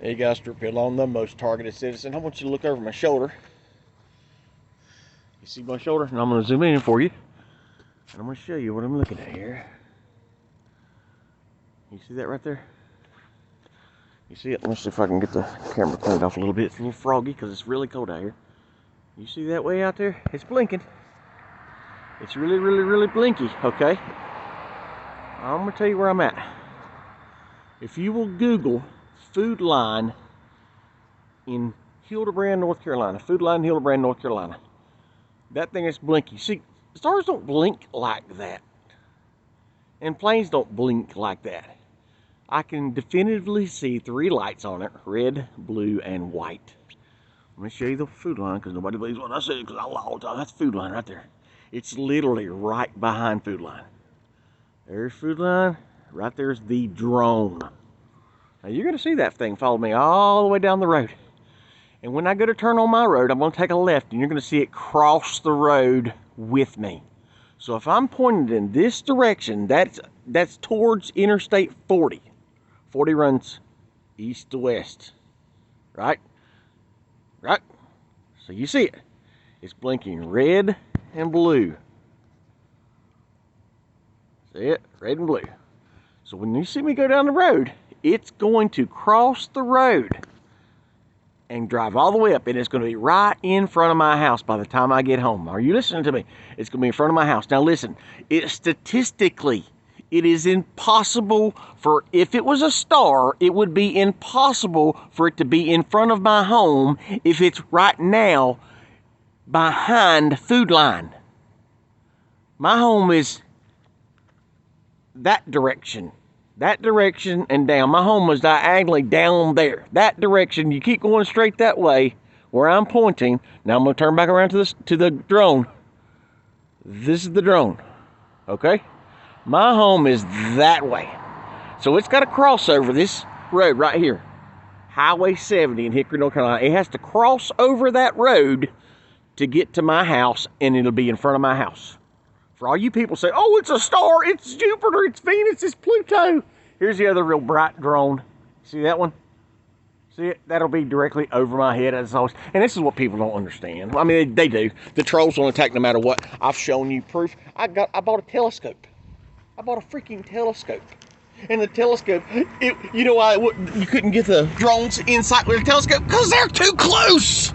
Hey guys, Strip Hill on the most targeted citizen. I want you to look over my shoulder. You see my shoulder? And I'm going to zoom in for you. And I'm going to show you what I'm looking at here. You see that right there? You see it? Let me see if I can get the camera cleaned off a little bit. It's a little froggy because it's really cold out here. You see that way out there? It's blinking. It's really blinky, okay? I'm going to tell you where I'm at. If you will Google food line in Hildebrand, North Carolina. Food line in Hildebrand, North Carolina. That thing is blinky. See, stars don't blink like that. And planes don't blink like that. I can definitively see 3 lights on it. Red, blue, and white. Let me show you the food line because nobody believes what I say because I lie all the time. That's food line right there. It's literally right behind food line. There's food line. Right there's the drone. Now you're going to see that thing follow me all the way down the road. And when I go to turn on my road, I'm going to take a left and you're going to see it cross the road with me. So if I'm pointed in this direction, that's towards Interstate 40. 40 runs east to west. Right? Right? So you see it. It's blinking red and blue. See it? Red and blue. So when you see me go down the road, it's going to cross the road and drive all the way up, and it's going to be right in front of my house by the time I get home. Are you listening to me? It's going to be in front of my house. Now listen, statistically, it is impossible for, if it was a star, it would be impossible for it to be in front of my home if it's right now behind food line. My home is that direction and down. My home was diagonally down there. That direction. You keep going straight that way where I'm pointing. Now I'm going to turn back around to the drone. This is the drone. Okay? My home is that way. So it's got to cross over this road right here. Highway 70 in Hickory, North Carolina. It has to cross over that road to get to my house, and it'll be in front of my house. For all you people say, oh, it's a star, it's Jupiter, it's Venus, it's Pluto. Here's the other real bright drone. See that one? See it? That'll be directly over my head as always. And this is what people don't understand. I mean, they do. The trolls will attack no matter what. I've shown you proof. I bought a telescope. I bought a freaking telescope. And the telescope, you know why you couldn't get the drones inside with a telescope? Because they're too close.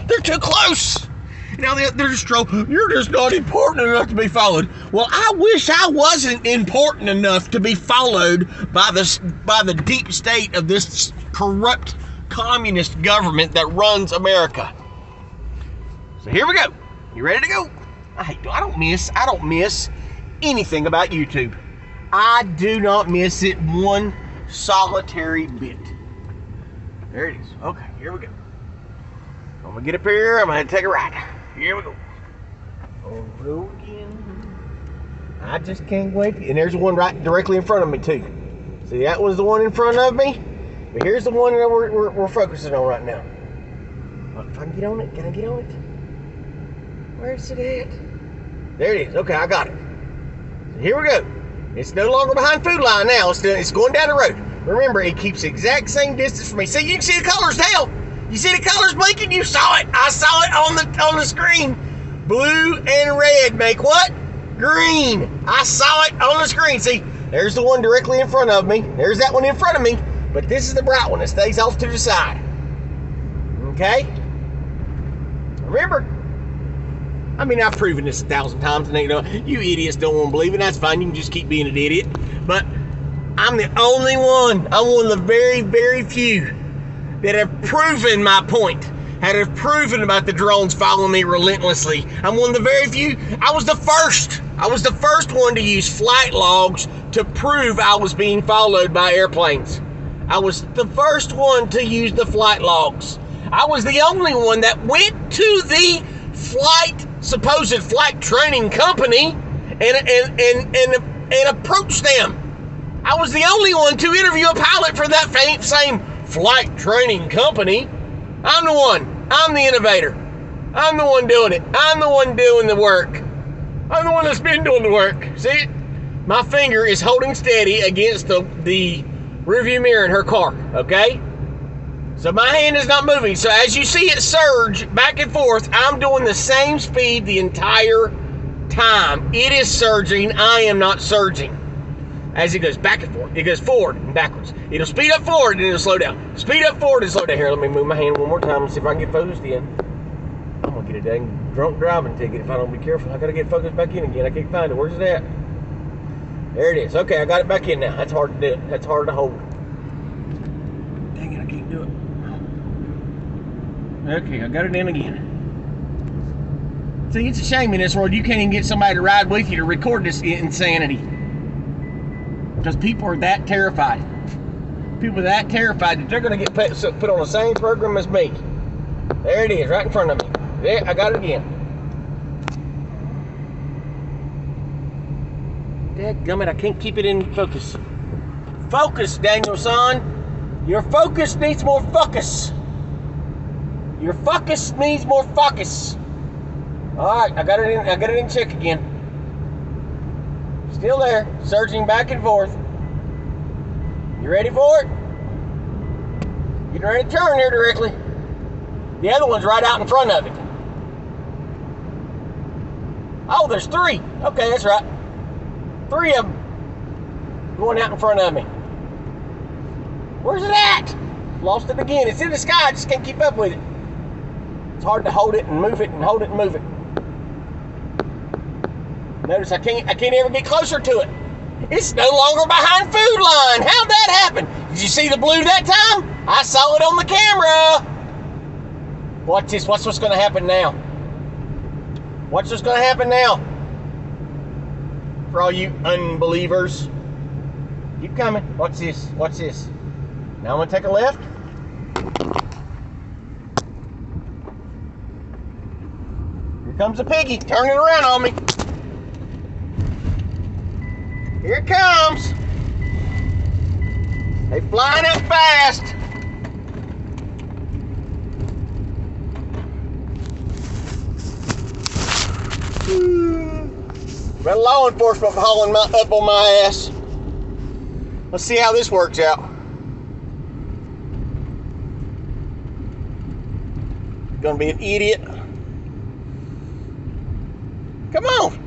They're too close. Now they're just you're just not important enough to be followed. Well, I wish I wasn't important enough to be followed by the deep state of this corrupt communist government that runs America. So here we go. You ready to go? I don't miss anything about YouTube. I do not miss it one solitary bit. There it is. Okay, here we go. I'm gonna get up here. I'm gonna take a ride. Here we go. On the road again. I just can't wait. And there's one right directly in front of me too. See, that was the one in front of me. But here's the one that we're focusing on right now. If I can get on it, can I get on it? Where's it at? There it is. Okay, I got it. So here we go. It's no longer behind food line now. It's going down the road. Remember, it keeps the exact same distance from me. See, you can see the colors now. You see the colors blinking? You saw it. I saw it on the screen. Blue and red make what? Green. I saw it on the screen. See, there's the one directly in front of me. There's that one in front of me. But this is the bright one that stays off to the side. Okay? Remember? I mean, I've proven this 1,000 times, and you idiots don't want to believe it. That's fine. You can just keep being an idiot. But I'm the only one. I'm one of the very, very few that have proven my point, that have proven about the drones following me relentlessly. I'm one of the very few. I was the first one to use flight logs to prove I was being followed by airplanes. I was the first one to use the flight logs. I was the only one that went to the supposed flight training company and approached them. I was the only one to interview a pilot for that same flight training company. I'm the one. I'm the innovator. I'm the one doing it. I'm the one doing the work. I'm the one that's been doing the work. See it? My finger is holding steady against the rearview mirror in her car, okay? So my hand is not moving. So as you see it surge back and forth, I'm doing the same speed the entire time. It is surging. I am not surging. As it goes back and forth, it goes forward and backwards. It'll speed up forward and it'll slow down. Speed up forward and slow down. Here, let me move my hand one more time and see if I can get focused in. I'm gonna get a dang drunk driving ticket if I don't be careful. I gotta get focused back in again. I can't find it. Where's it at? There it is. Okay, I got it back in now. That's hard to do. That's hard to hold. Dang it, I can't do it. Okay, I got it in again. See, it's a shame in this world you can't even get somebody to ride with you to record this insanity. Because people are that terrified. People are that terrified that they're going to get put on the same program as me. There it is, right in front of me. There, I got it again. Dadgummit, I can't keep it in focus. Focus, Daniel-san. Your focus needs more focus. Your focus needs more focus. Alright, I got it in check again. Still there, surging back and forth. You ready for it? Getting ready to turn here directly. The other one's right out in front of it. Oh, there's three. Okay, that's right. Three of them going out in front of me. Where's it at? Lost it again. It's in the sky. I just can't keep up with it. It's hard to hold it and move it and hold it and move it. Notice I can't ever get closer to it. It's no longer behind food line. How'd that happen? Did you see the blue that time? I saw it on the camera. Watch this. Watch what's going to happen now. Watch what's going to happen now. For all you unbelievers. Keep coming. Watch this. Watch this. Now I'm going to take a left. Here comes a piggy turning around on me. Here it comes. They flying up fast. Got law enforcement hauling up on my ass. Let's see how this works out. Gonna be an idiot. Come on.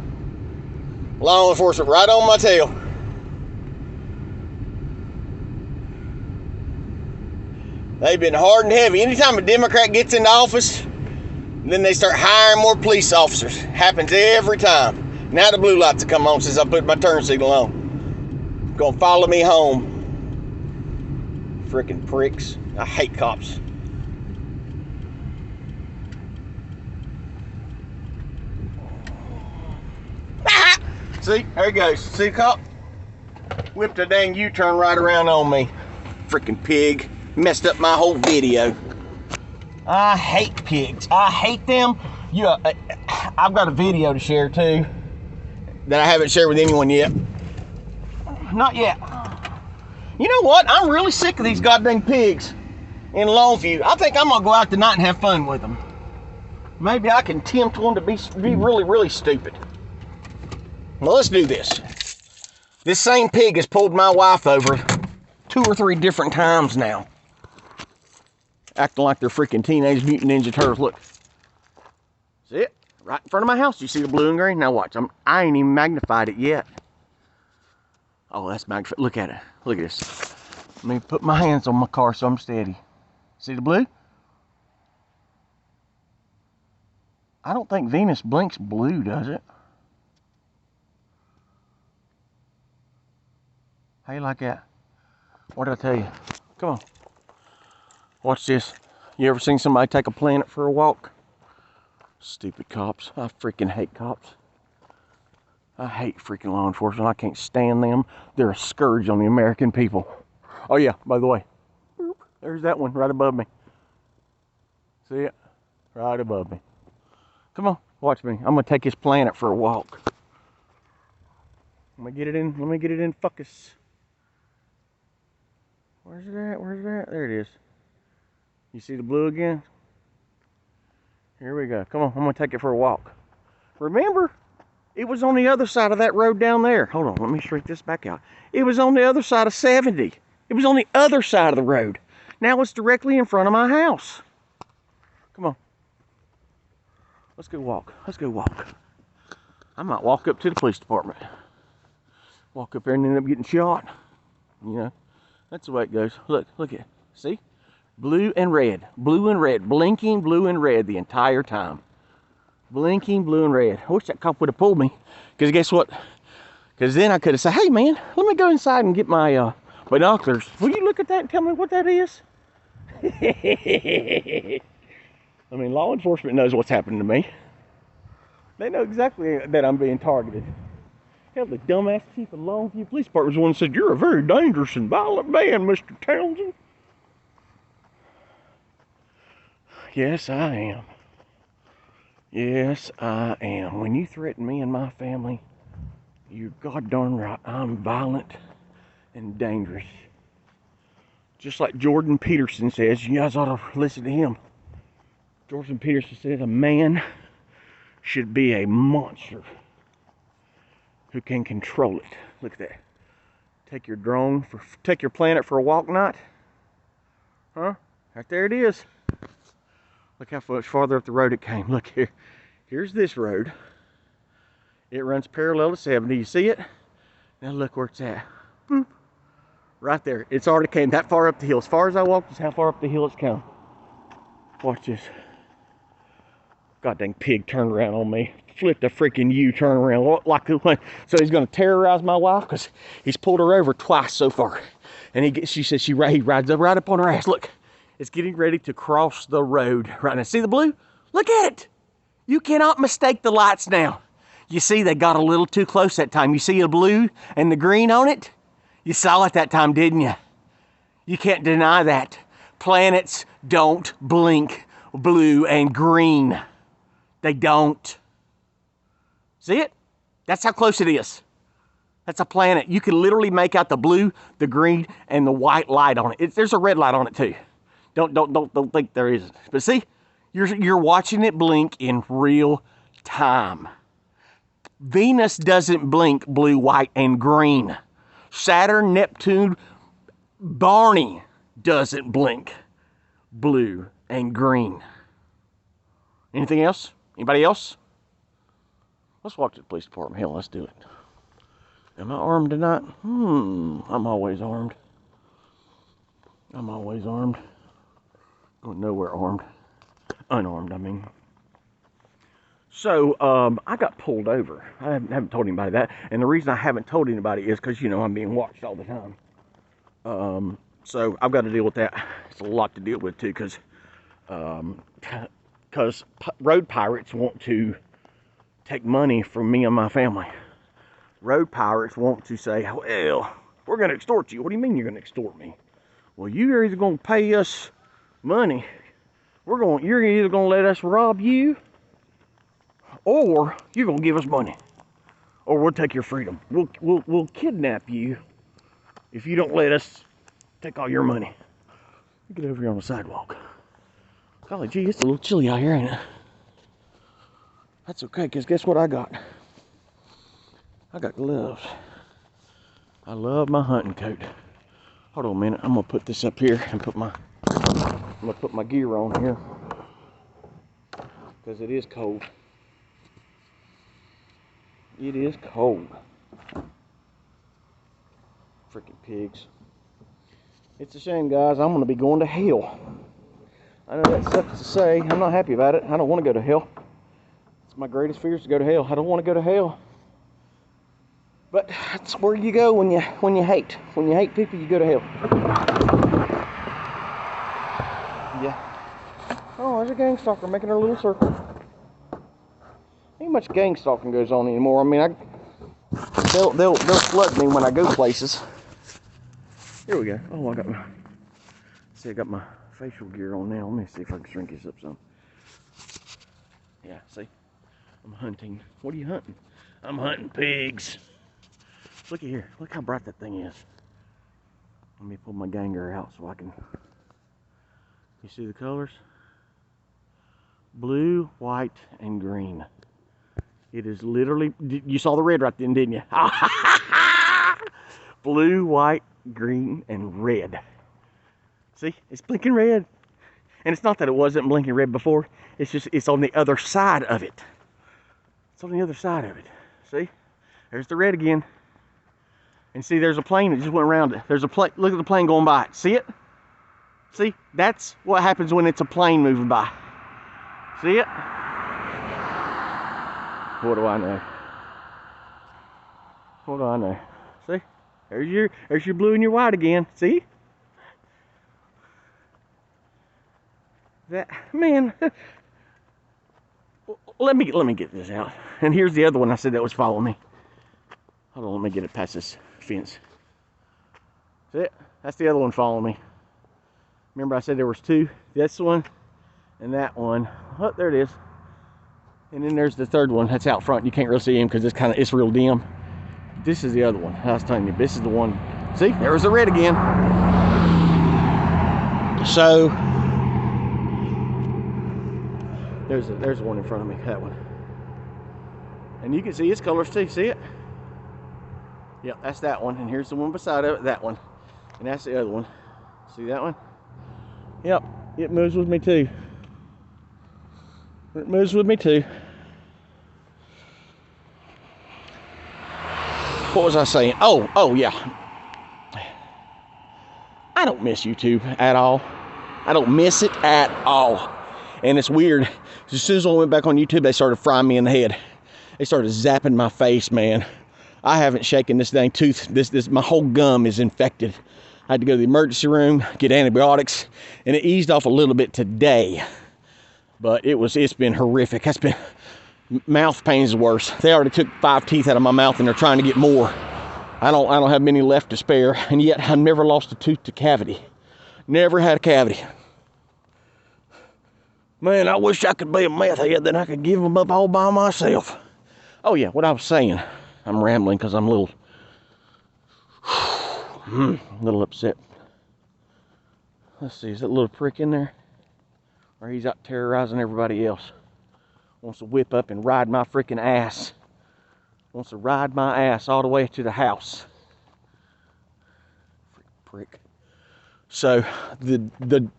Law enforcement right on my tail. They've been hard and heavy. Anytime a Democrat gets into office, then they start hiring more police officers. Happens every time. Now the blue lights have come on since I put my turn signal on. Gonna follow me home. Frickin' pricks. I hate cops. See, there he goes. See the cop? Whipped a dang U-turn right around on me. Frickin' pig. Messed up my whole video. I hate pigs. I hate them. I've got a video to share too that I haven't shared with anyone yet. Not yet. You know what? I'm really sick of these goddamn pigs in Longview. I think I'm gonna go out tonight and have fun with them. Maybe I can tempt one to be really, really stupid. Well, let's do this. This same pig has pulled my wife over 2 or 3 different times now. Acting like they're freaking Teenage Mutant Ninja Turtles. Look. See it? Right in front of my house. You see the blue and green? Now watch. I ain't even magnified it yet. Oh, that's magnified. Look at it. Look at this. Let me put my hands on my car so I'm steady. See the blue? I don't think Venus blinks blue, does it? How you like that? What did I tell you? Come on. Watch this. You ever seen somebody take a planet for a walk? Stupid cops. I freaking hate cops. I hate freaking law enforcement. I can't stand them. They're a scourge on the American people. Oh yeah, by the way. There's that one right above me. See it? Right above me. Come on, watch me. I'm gonna take this planet for a walk. Let me get it in focus. Where's it at? Where's it at? There it is. You see the blue again? Here we go. Come on, I'm gonna take it for a walk. Remember, it was on the other side of that road down there. Hold on, let me shrink this back out. It was on the other side of 70. It was on the other side of the road. Now it's directly in front of my house. Come on. Let's go walk. Let's go walk. I might walk up to the police department. Walk up there and end up getting shot. You know, that's the way it goes. Look at it. See? Blue and red, blinking blue and red the entire time. Blinking blue and red. I wish that cop would have pulled me. Because guess what? Because then I could have said, hey man, let me go inside and get my binoculars. Will you look at that and tell me what that is? I mean, law enforcement knows what's happening to me. They know exactly that I'm being targeted. Hell, the dumbass chief of Longview Police Department was the one that said, you're a very dangerous and violent man, Mr. Townsend. Yes, I am. Yes, I am. When you threaten me and my family, you're goddamn right. I'm violent and dangerous. Just like Jordan Peterson says, you guys ought to listen to him. Jordan Peterson said a man should be a monster who can control it. Look at that. Take your take your planet for a walk night. Huh? Right there it is. Look how much farther up the road it came. Look here. Here's this road. It runs parallel to 70. You see it? Now look where it's at. Boop. Right there. It's already came that far up the hill. As far as I walked is how far up the hill it's come. Watch this. God dang pig turned around on me. Flipped a freaking U-turn around like the one. So he's going to terrorize my wife because he's pulled her over twice so far. And she says he rides up right up on her ass. Look. It's getting ready to cross the road right now. See the blue? Look at it. You cannot mistake the lights now. You see, they got a little too close that time. You see the blue and the green on it? You saw it that time, didn't you? You can't deny that. Planets don't blink blue and green. They don't. See it? That's how close it is. That's a planet. You can literally make out the blue, the green, and the white light on it. There's a red light on it too. Don't think there isn't. But see, you're watching it blink in real time. Venus doesn't blink blue, white, and green. Saturn, Neptune, Barney doesn't blink blue and green. Anything else? Anybody else? Let's walk to the police department. Hell, let's do it. Am I armed tonight? I'm always armed. I'm always armed. Going nowhere armed. Unarmed, I mean. So, I got pulled over. I haven't told anybody that. And the reason I haven't told anybody is because, you know, I'm being watched all the time. So, I've got to deal with that. It's a lot to deal with, too, because road pirates want to take money from me and my family. Road pirates want to say, well, we're going to extort you. What do you mean you're going to extort me? Well, you're either going to pay us money, you're either going to let us rob you, or you're going to give us money, or we'll take your freedom. We'll kidnap you if you don't let us take all your money. Get over here on the sidewalk. Golly gee, it's a little chilly out here, ain't it? That's okay, because guess what I got? I got gloves. I love my hunting coat. Hold on a minute. I'm gonna put this up here and put my gear on here because it is cold. It is cold. Freaking pigs. It's a shame, guys. I'm gonna be going to hell. I know that sucks to say. I'm not happy about it. I don't want to go to hell. It's my greatest fear is to go to hell. I don't want to go to hell. But that's where you go when you hate. When you hate people, you go to hell. Yeah. Oh, there's a gang stalker making her little circle. Ain't much gang stalking goes on anymore. I mean, they'll flood me when I go places. Here we go. Oh, I got my facial gear on now. Let me see if I can shrink this up some. Yeah, see? I'm hunting. What are you hunting? I'm hunting pigs. Look at here. Look how bright that thing is. Let me pull my ganger out so I can... You see the colors? Blue, white, and green. It is literally... You saw the red right then, didn't you? Blue, white, green, and red. See, it's blinking red. And it's not that it wasn't blinking red before. It's just, it's on the other side of it. It's on the other side of it. See? There's the red again. And see, there's a plane that just went around it. There's a plane, look at the plane going by. See it? See? That's what happens when it's a plane moving by. See it? What do I know? What do I know? See? There's your blue and your white again. See? That, man, let me get this out. And here's the other one I said that was following me. Hold on, let me get it past this fence. See it? That's the other one following me. Remember I said there was two? This one and that one. Oh, there it is. And then there's the third one that's out front. You can't really see him because it's real dim. This is the other one. I was telling you, this is the one. See, there was the red again. So there's one in front of me, that one. And you can see its colors too, see it? Yep, that's that one. And here's the one beside it, that one. And that's the other one. See that one? Yep, it moves with me too. It moves with me too. What was I saying? Oh yeah. I don't miss YouTube at all. I don't miss it at all. And it's weird. As soon as I went back on YouTube, they started frying me in the head. They started zapping my face, man. I haven't shaken this dang tooth. My whole gum is infected. I had to go to the emergency room, get antibiotics, and it eased off a little bit today. But it's been horrific. That's been, mouth pain is worse. They already took 5 teeth out of my mouth and they're trying to get more. I don't have many left to spare, and yet I've never lost a tooth to cavity. Never had a cavity. Man, I wish I could be a meth head, then I could give them up all by myself. Oh yeah, what I was saying. I'm rambling because I'm a little upset. Let's see, is that little prick in there? Or he's out terrorizing everybody else. Wants to whip up and ride my freaking ass. Wants to ride my ass all the way to the house. Prick. So the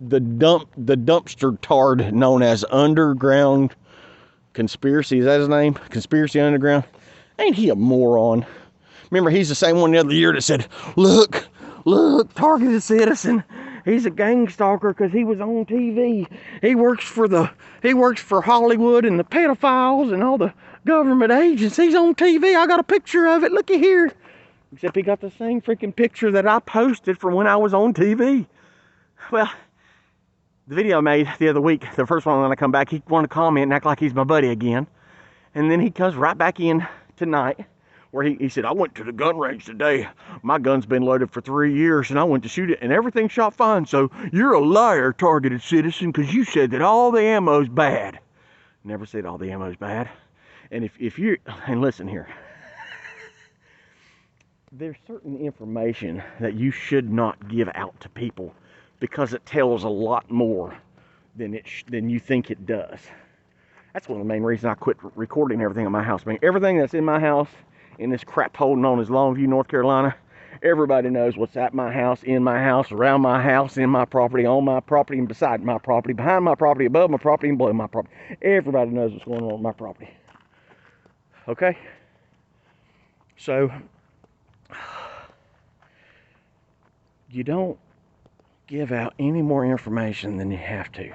dumpster tard known as Underground Conspiracy, is that his name? Conspiracy Underground. Ain't he a moron? Remember, he's the same one the other year that said, look, targeted citizen. He's a gang stalker because he was on TV. He works for Hollywood and the pedophiles and all the government agencies on TV. I got a picture of it. Looky here. Except he got the same freaking picture that I posted from when I was on TV. Well, the video I made the other week, the first one when I come back, he wanted to comment and act like he's my buddy again. And then he comes right back in tonight where he said, I went to the gun range today. My gun's been loaded for 3 years and I went to shoot it and everything shot fine. So you're a liar, targeted citizen, because you said that all the ammo's bad. Never said all the ammo's bad. And if you, and listen here. There's certain information that you should not give out to people because it tells a lot more than you think it does. That's one of the main reasons I quit recording everything in my house. I mean, everything that's in my house, in this crap hole known as Longview, North Carolina, everybody knows what's at my house, in my house, around my house, in my property, on my property, and beside my property, behind my property, above my property, and below my property. Everybody knows what's going on with my property. Okay? So, you don't give out any more information than you have to.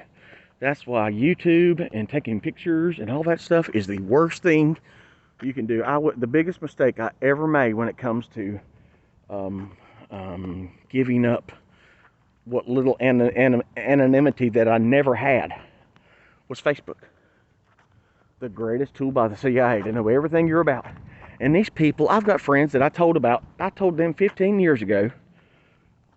That's why YouTube and taking pictures and all that stuff is the worst thing you can do. The biggest mistake I ever made when it comes to giving up what little anonymity that I never had was Facebook. The greatest tool by the CIA to know everything you're about. And these people, I've got friends that I told them 15 years ago,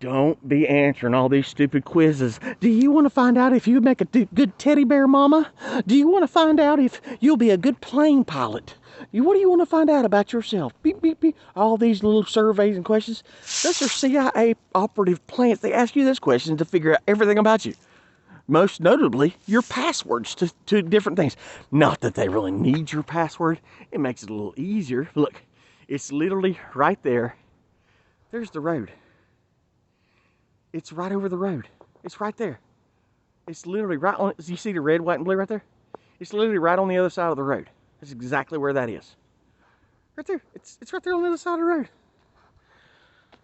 don't be answering all these stupid quizzes. Do you want to find out if you make a good teddy bear mama? Do you want to find out if you'll be a good plane pilot? What do you want to find out about yourself? Beep, beep, beep. All these little surveys and questions. Those are CIA operative plants. They ask you those questions to figure out everything about you. Most notably, your passwords to different things. Not that they really need your password. It makes it a little easier. Look, it's literally right there. There's the road. It's right over the road. It's right there. It's literally right on, you see the red, white, and blue right there? It's literally right on the other side of the road. That's exactly where that is. Right there. It's right there on the other side of the road.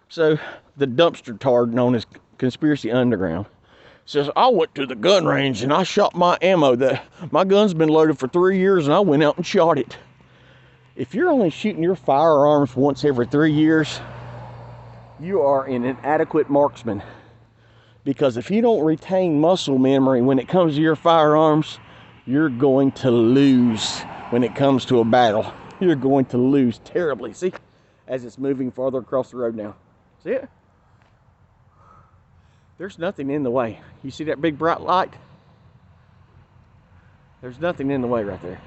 So the dumpster tard known as Conspiracy Underground says, I went to the gun range and I shot my ammo. My gun's been loaded for 3 years and I went out and shot it. If you're only shooting your firearms once every 3 years, you are an inadequate marksman. Because if you don't retain muscle memory when it comes to your firearms, you're going to lose when it comes to a battle. You're going to lose terribly. See, as it's moving farther across the road now. See it? There's nothing in the way. You see that big bright light? There's nothing in the way right there.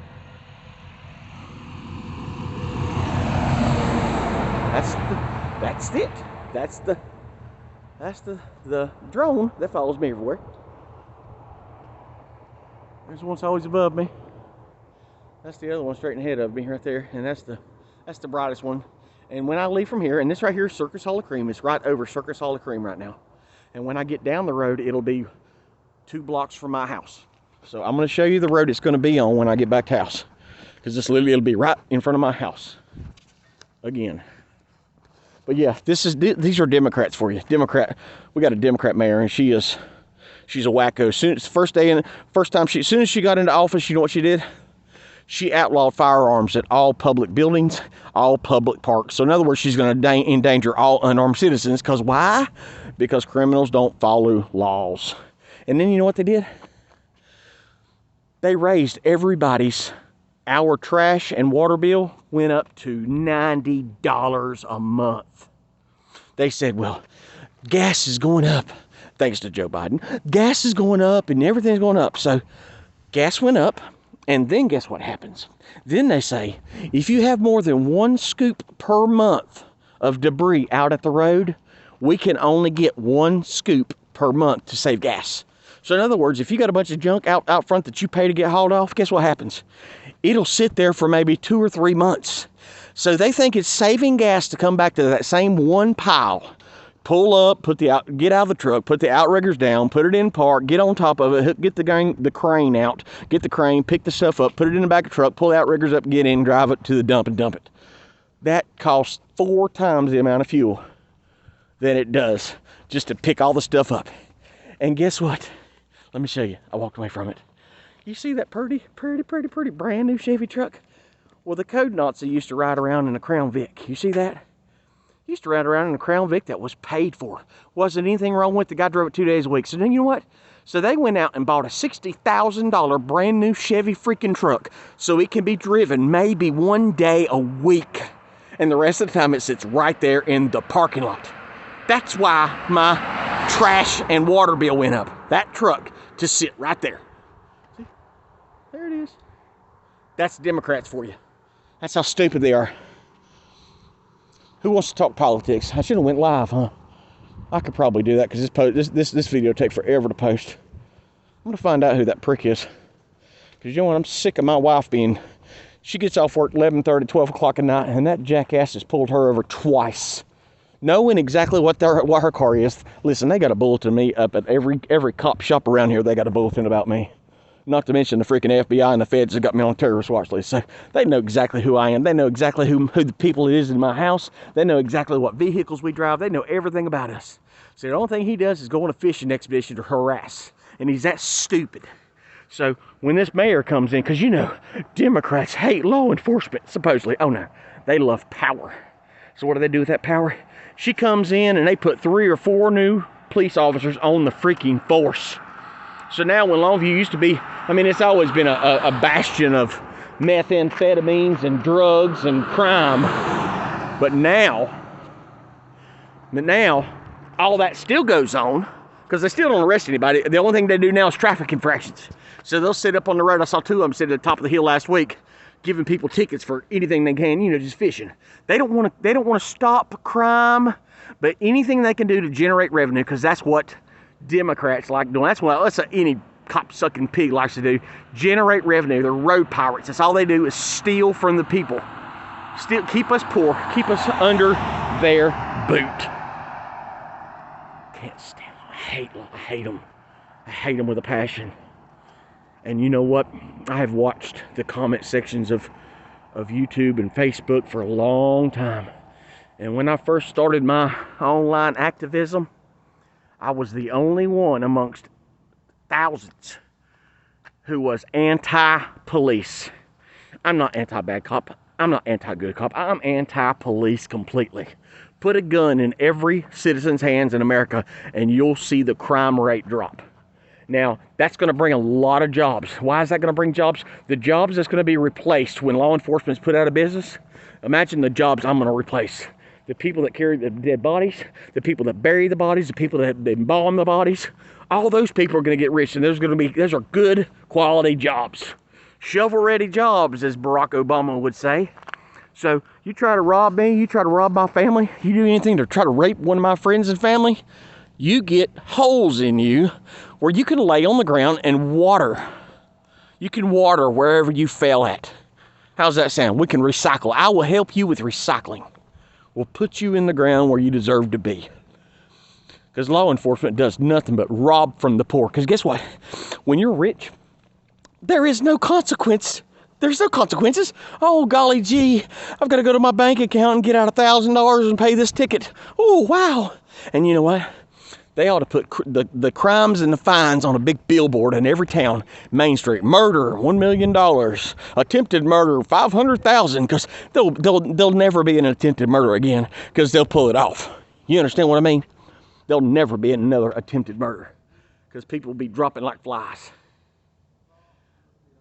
That's it. That's the drone that follows me everywhere. There's one that's always above me. That's the other one straight ahead of me right there, and that's the brightest one. And when I leave from here, and this right here is Circus Hall of Cream, it's right over Circus Hall of Cream right now. And when I get down the road, it'll be 2 blocks from my house. So I'm going to show you the road it's going to be on when I get back to house, because this literally will be right in front of my house again. But yeah, these are Democrats for you. We got a Democrat mayor, and she's a wacko. As soon as she got into office, you know what she did? She outlawed firearms at all public buildings, all public parks. So in other words, she's going to endanger all unarmed citizens. Because why? Because criminals don't follow laws. And then you know what they did? They raised everybody's, our trash and water bill went up to $90 a month. They said, well, gas is going up. Thanks to Joe Biden. Gas is going up and everything's going up. So gas went up. And then guess what happens? Then they say, if you have more than 1 scoop per month of debris out at the road, we can only get 1 scoop per month to save gas. So in other words, if you got a bunch of junk out front that you pay to get hauled off, guess what happens? It'll sit there for maybe 2 or 3 months. So they think it's saving gas to come back to that same one pile. Pull up, get out of the truck, put the outriggers down, put it in park, get on top of it, get the crane out, get the crane, pick the stuff up, put it in the back of the truck, pull the outriggers up, get in, drive it to the dump and dump it. That costs 4 times the amount of fuel than it does just to pick all the stuff up. And guess what? Let me show you. I walked away from it. You see that pretty brand new Chevy truck? Well, the code Nazi used to ride around in a Crown Vic. You see that? He used to ride around in a Crown Vic that was paid for. Wasn't anything wrong with it. The guy drove it 2 days a week. So then you know what? So they went out and bought a $60,000 brand new Chevy freaking truck so it can be driven maybe 1 day a week. And the rest of the time it sits right there in the parking lot. That's why my trash and water bill went up. That truck to sit right there. See? There it is. That's Democrats for you. That's how stupid they are. Who wants to talk politics? I should have went live, huh? I could probably do that because this video takes forever to post. I'm gonna find out who that prick is. Because you know what? I'm sick of my wife she gets off work 11:30, 12 o'clock at night, and that jackass has pulled her over twice. Knowing exactly what her car is. Listen, they got a bulletin of me up at every cop shop around here. They got a bulletin about me. Not to mention the freaking FBI and the feds have got me on a terrorist watch list. So they know exactly who I am. They know exactly who the people it is in my house. They know exactly what vehicles we drive. They know everything about us. So the only thing he does is go on a fishing expedition to harass. And he's that stupid. So when this mayor comes in, because you know, Democrats hate law enforcement, supposedly. Oh no, they love power. So what do they do with that power? She comes in and they put 3 or 4 new police officers on the freaking force. So now when Longview used to be, I mean, it's always been a bastion of methamphetamines and drugs and crime. But now, all that still goes on because they still don't arrest anybody. The only thing they do now is traffic infractions. So they'll sit up on the road. I saw 2 of them sit at the top of the hill last week, giving people tickets for anything they can, you know, just fishing. They don't want to stop crime, but anything they can do to generate revenue, because that's what Democrats like doing. That's what any cop-sucking pig likes to do. Generate revenue. They're road pirates. That's all they do is steal from the people. Keep us poor. Keep us under their boot. Can't stand it. I hate them. I hate them with a passion. And you know what? I have watched the comment sections of YouTube and Facebook for a long time. And when I first started my online activism, I was the only one amongst thousands who was anti-police. I'm not anti-bad cop. I'm not anti-good cop. I'm anti-police completely. Put a gun in every citizen's hands in America and you'll see the crime rate drop. Now, that's going to bring a lot of jobs. Why is that going to bring jobs? The jobs that's going to be replaced when law enforcement is put out of business. Imagine the jobs I'm going to replace. The people that carry the dead bodies, the people that bury the bodies, the people that embalm the bodies. All those people are going to get rich, and those are good quality jobs. Shovel-ready jobs, as Barack Obama would say. So you try to rob me, you try to rob my family, you do anything to try to rape one of my friends and family, you get holes in you where you can lay on the ground and water. You can water wherever you fell at. How's that sound? We can recycle. I will help you with recycling. We'll put you in the ground where you deserve to be. Because law enforcement does nothing but rob from the poor. Because guess what? When you're rich, there is no consequence. There's no consequences. Oh, golly gee, I've got to go to my bank account and get out $1,000 and pay this ticket. Oh, wow. And you know what? They ought to put the crimes and the fines on a big billboard in every town. Main Street, murder, $1 million. Attempted murder, $500,000. Because there'll never be an attempted murder again. Because they'll pull it off. You understand what I mean? There'll never be another attempted murder. Because people will be dropping like flies.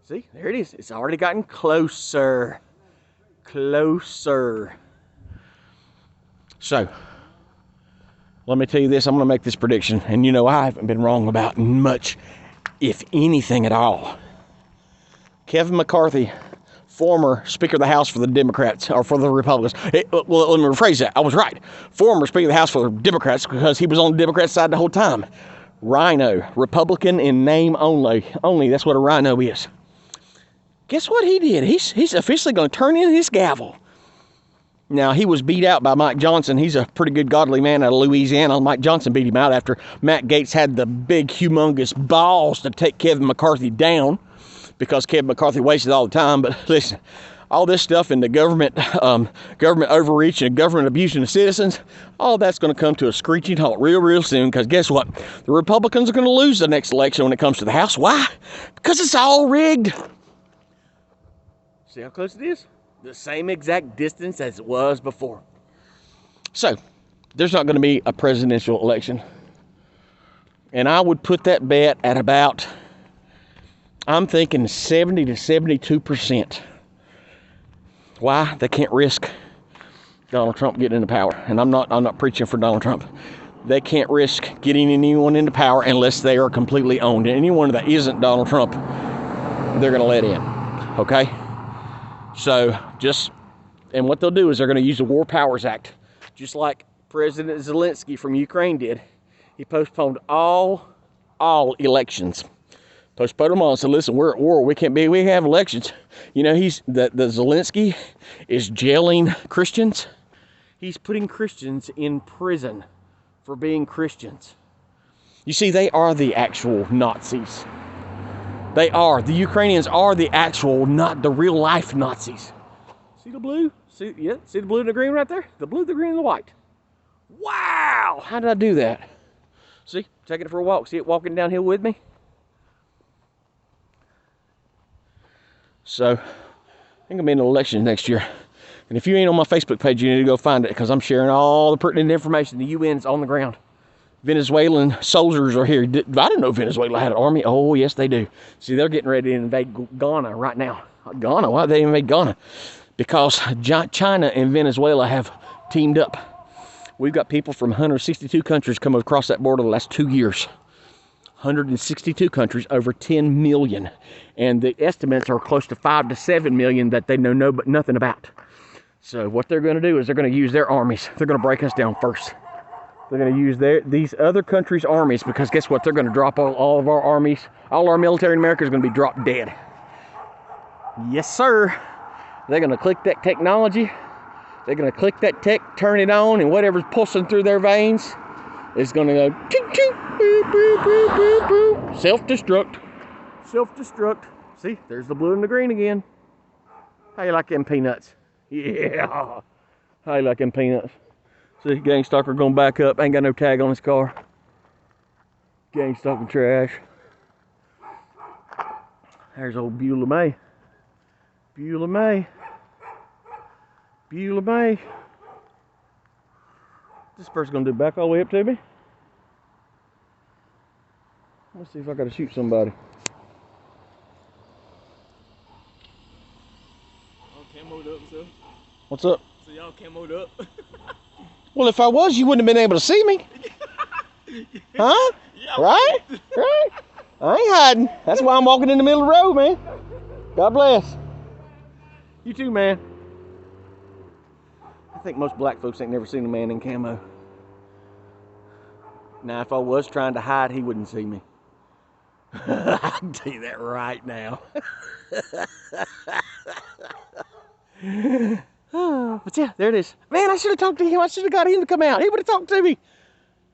See, there it is. It's already gotten closer. Closer. So, let me tell you this. I'm going to make this prediction. And you know, I haven't been wrong about much, if anything at all. Kevin McCarthy, former Speaker of the House for the Democrats, or for the Republicans. Well, let me rephrase that. I was right. Former Speaker of the House for the Democrats, because he was on the Democrat side the whole time. Rhino. Republican in name only. That's what a rhino is. Guess what he did? He's officially going to turn in his gavel. Now, he was beat out by Mike Johnson. He's a pretty good godly man out of Louisiana. Mike Johnson beat him out after Matt Gaetz had the big, humongous balls to take Kevin McCarthy down, because Kevin McCarthy wasted all the time. But listen, all this stuff in the government overreach and government abusing the citizens, all that's going to come to a screeching halt real soon, because guess what? The Republicans are going to lose the next election when it comes to the House. Why? Because it's all rigged. See how close it is? The same exact distance as it was before. So, there's not going to be a presidential election. And I would put that bet at about, I'm thinking 70 to 72%. Why? They can't risk Donald Trump getting into power. And I'm not preaching for Donald Trump. They can't risk getting anyone into power unless they are completely owned. And anyone that isn't Donald Trump, they're going to let in. Okay? So, and what they'll do is they're going to use the War Powers Act, just like President Zelensky from Ukraine did. He postponed all elections. Postponed them all and said, listen, we're at war. We can't have elections. You know, the Zelensky is jailing Christians. He's putting Christians in prison for being Christians. You see, they are the actual Nazis. They are. The Ukrainians are the actual, not the real life Nazis. See the blue? See the blue and the green right there? The blue, the green, and the white. Wow! How did I do that? See? Taking it for a walk. See it walking downhill with me? So, I think I'm going to be in an election next year. And if you ain't on my Facebook page, you need to go find it, because I'm sharing all the pertinent information. The UN's on the ground. Venezuelan soldiers are here. I didn't know Venezuela had an army. Oh, yes, they do. See, they're getting ready to invade Ghana right now. Ghana? Why did they invade Ghana? Because China and Venezuela have teamed up. We've got people from 162 countries come across that border the last 2 years. 162 countries, over 10 million. And the estimates are close to 5 to 7 million that they know nothing about. So what they're going to do is they're going to use their armies. They're going to break us down first. They're going to use these other countries' armies, because guess what? They're going to drop all of our armies. All our military in America is going to be dropped dead. Yes, sir. They're going to click that technology. They're going to click that tech, turn it on, and whatever's pulsing through their veins is going to go ching, ching. Boop, boop, boop, boop, boop. Self-destruct. Self-destruct. See, there's the blue and the green again. How you like them peanuts? Yeah. How you like them peanuts? See, gang stalker going back up. Ain't got no tag on his car. Gang stalking trash. There's old Beulah May. Beulah May. Beulah May. This person's gonna do back all the way up to me. Let's see if I gotta shoot somebody. All camoed up, so. What's up? So y'all camoed up. Well, if I was, you wouldn't have been able to see me. Huh? Yeah, right? Right? I ain't hiding. That's why I'm walking in the middle of the road, man. God bless. You too, man. I think most black folks ain't never seen a man in camo. Now, if I was trying to hide, he wouldn't see me. I can tell you that right now. But yeah, there it is. Man, I should have talked to him. I should have got him to come out. He would have talked to me.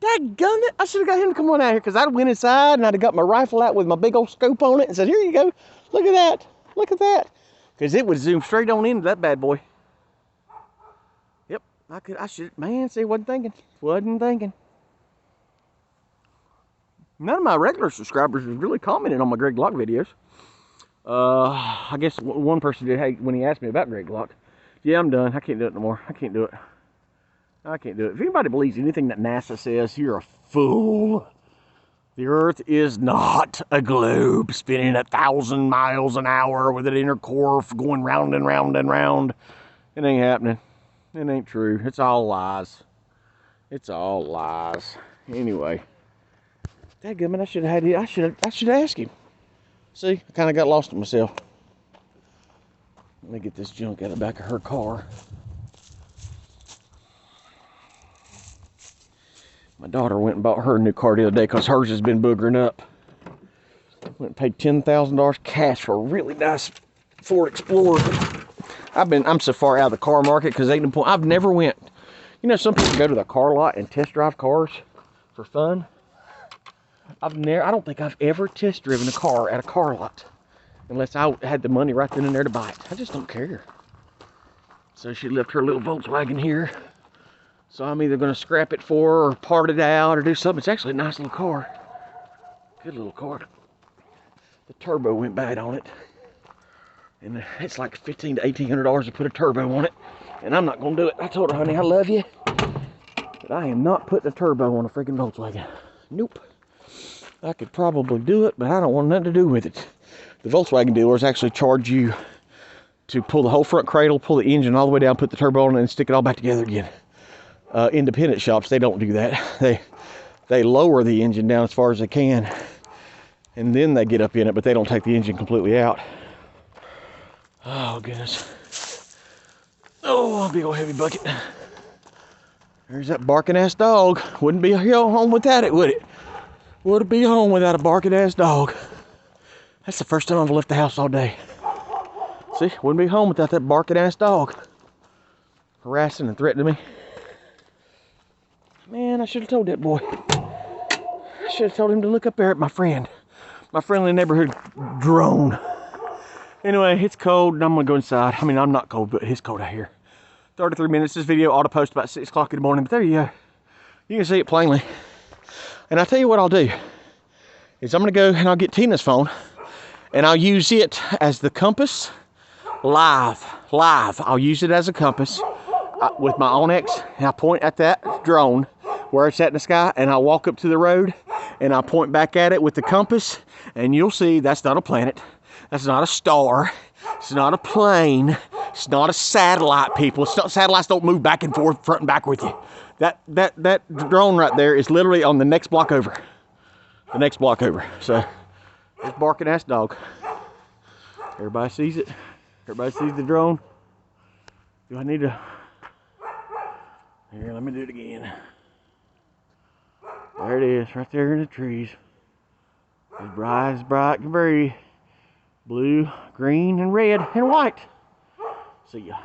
Dadgummit, it. I should have got him to come on out here because I'd went inside and I'd have got my rifle out with my big old scope on it and said, here you go. Look at that. Look at that. Because it would zoom straight on into that bad boy. Yep, I should, man, see, wasn't thinking. Wasn't thinking. None of my regular subscribers has really commented on my Greg Glock videos. I guess one person did, hey, when he asked me about Greg Glock. Yeah, I'm done. I can't do it no more. I can't do it. I can't do it. If anybody believes anything that NASA says, you're a fool. The Earth is not a globe spinning 1,000 miles an hour with an inner core going round and round and round. It ain't happening. It ain't true. It's all lies. It's all lies. Anyway. Dadgummit, I should have had it. I should have asked him. See, I kind of got lost in myself. Let me get this junk out of the back of her car. My daughter went and bought her a new car the other day because hers has been boogering up. Went and paid $10,000 cash for a really nice Ford Explorer. I'm so far out of the car market because ain't no point. I've never went. You know, some people go to the car lot and test drive cars for fun. I don't think I've ever test driven a car at a car lot unless I had the money right then and there to buy it. I just don't care. So she left her little Volkswagen here. So I'm either going to scrap it for her or part it out or do something. It's actually a nice little car. Good little car. The turbo went bad on it. And it's like $1,500 to $1,800 to put a turbo on it. And I'm not going to do it. I told her, honey, I love you. But I am not putting a turbo on a freaking Volkswagen. Nope. I could probably do it, but I don't want nothing to do with it. The Volkswagen dealers actually charge you to pull the whole front cradle, pull the engine all the way down, put the turbo on, and stick it all back together again. Independent shops, they don't do that. They lower the engine down as far as they can, and then they get up in it, but they don't take the engine completely out. Oh, goodness. Oh, big old heavy bucket. There's that barking ass dog. Wouldn't be home without it, would it? Would it be home without a barking ass dog? That's the first time I've left the house all day. See, wouldn't be home without that barking ass dog. Harassing and threatening me. Man, I should have told that boy. I should have told him to look up there at my friendly neighborhood drone. Anyway, it's cold and I'm gonna go inside. I mean, I'm not cold, but it's cold out here. 33 minutes. This video ought to post about 6 o'clock in the morning, but there you go. You can see it plainly. And I'll tell you what I'll do is I'm gonna go and I'll get Tina's phone and I'll use it as the compass live. I'll use it as a compass with my Onyx, and I point at that drone where it's at in the sky, and I'll walk up to the road and I'll point back at it with the compass, and you'll see that's not a planet, that's not a star, it's not a plane, it's not a satellite, people. It's not, satellites don't move back and forth, front and back with you. That drone right there is literally on the next block over. The next block over. So, this barking ass dog. Everybody sees it. Everybody sees the drone. Do I need to? Here, let me do it again. There it is, right there in the trees. As bright can be. Blue, green, and red, and white. See ya.